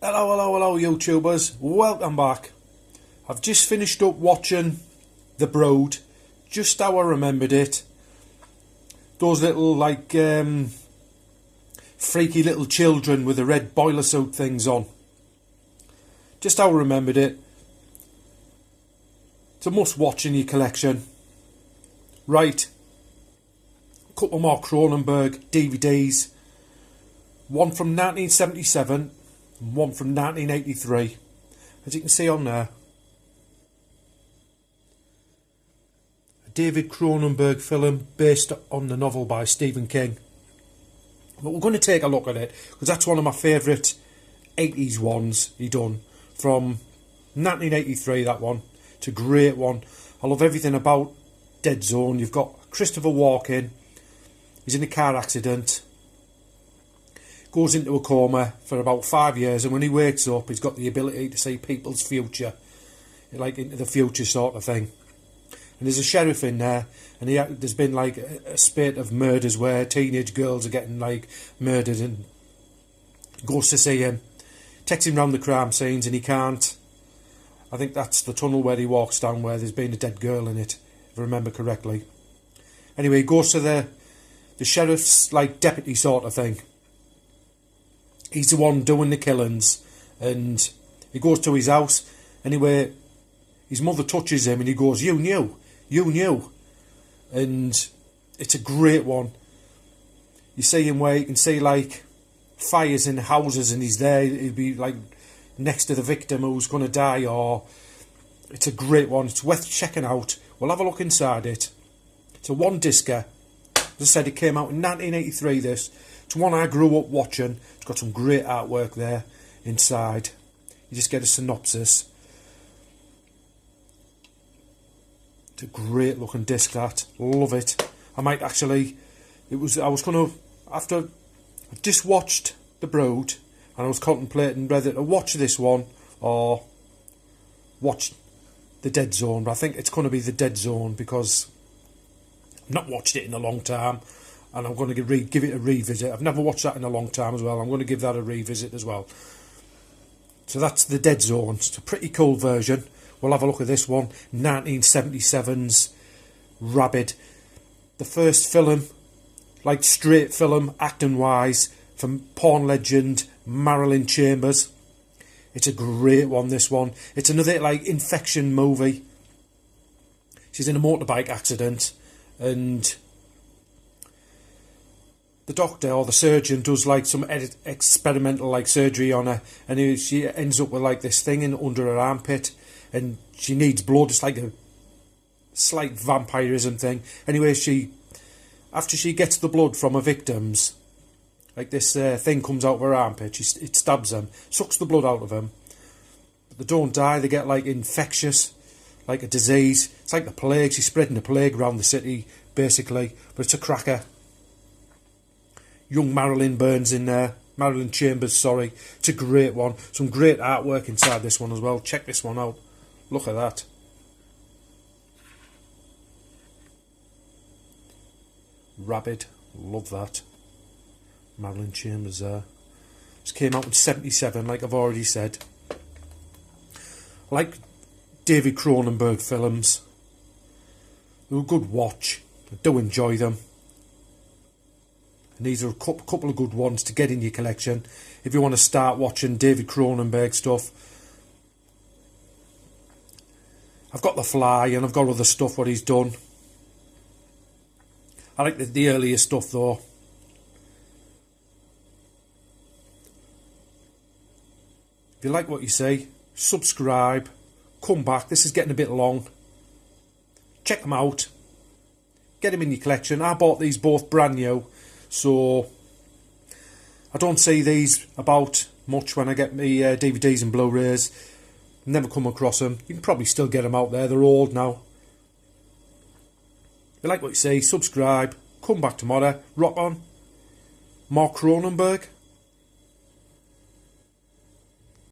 Hello, hello, hello, YouTubers. Welcome back. I've just finished up watching The Brood, just how I remembered it. Those little, freaky little children with the red boiler suit things on. Just how I remembered it. It's a must-watch in your collection. Right. A couple more Cronenberg DVDs. One from 1977. One from 1983, as you can see on there. A David Cronenberg film based on the novel by Stephen King. But we're going to take a look at it because that's one of my favourite 80s ones he done. From 1983, that one. It's a great one. I love everything about Dead Zone. You've got Christopher Walken. He's in a car accident. Goes into a coma for about 5 years, and when he wakes up he's got the ability to see people's future, like into the future sort of thing. And there's a sheriff in there, and there's been like a spate of murders where teenage girls are getting like murdered, and goes to see him, takes him round the crime scenes, and he can't. I think that's the tunnel where he walks down where there's been a dead girl in it, if I remember correctly. Anyway, he goes to the sheriff's like deputy sort of thing. He's the one doing the killings, and he goes to his house. Anyway, his mother touches him and he goes, you knew, and it's a great one. You see him where you can see like fires in houses, and he's there, he'd be like next to the victim who's going to die, or it's a great one. It's worth checking out. We'll have a look inside it. It's a one-discer. As I said, it came out in 1983, this. It's one I grew up watching. It's got some great artwork there inside. You just get a synopsis. It's a great looking disc, that. Love it. I might actually... I was going to... After I just watched The Brood, and I was contemplating whether to watch this one or watch The Dead Zone. But I think it's going to be The Dead Zone because I've not watched it in a long time. And I'm going to give it a revisit. I've never watched that in a long time as well. I'm going to give that a revisit as well. So that's The Dead Zone. It's a pretty cool version. We'll have a look at this one. 1977's Rabid. The first film, like straight film, acting-wise, from porn legend Marilyn Chambers. It's a great one, this one. It's another, like, infection movie. She's in a motorbike accident, and the doctor or the surgeon does like some experimental like surgery on her, and she ends up with like this thing under her armpit, and she needs blood. It's like a slight vampirism thing. Anyway, after she gets the blood from her victims, like this thing comes out of her armpit. It stabs them, sucks the blood out of them. But they don't die. They get like infectious, like a disease. It's like the plague. She's spreading the plague around the city, basically. But it's a cracker. Young Marilyn Burns in there. Marilyn Chambers, sorry. It's a great one. Some great artwork inside this one as well. Check this one out. Look at that. Rabid. Love that. Marilyn Chambers there. This came out in 77, like I've already said. I like David Cronenberg films. They're a good watch. I do enjoy them. And these are a couple of good ones to get in your collection if you want to start watching David Cronenberg stuff. I've got The Fly, and I've got other stuff what he's done. I like the earlier stuff though. If you like what you see, subscribe, come back. This is getting a bit long. Check them out. Get them in your collection. I bought these both brand new. So, I don't see these about much when I get my DVDs and Blu-rays. Never come across them. You can probably still get them out there. They're old now. If you like what you see, subscribe. Come back tomorrow. Rock on. More Cronenberg.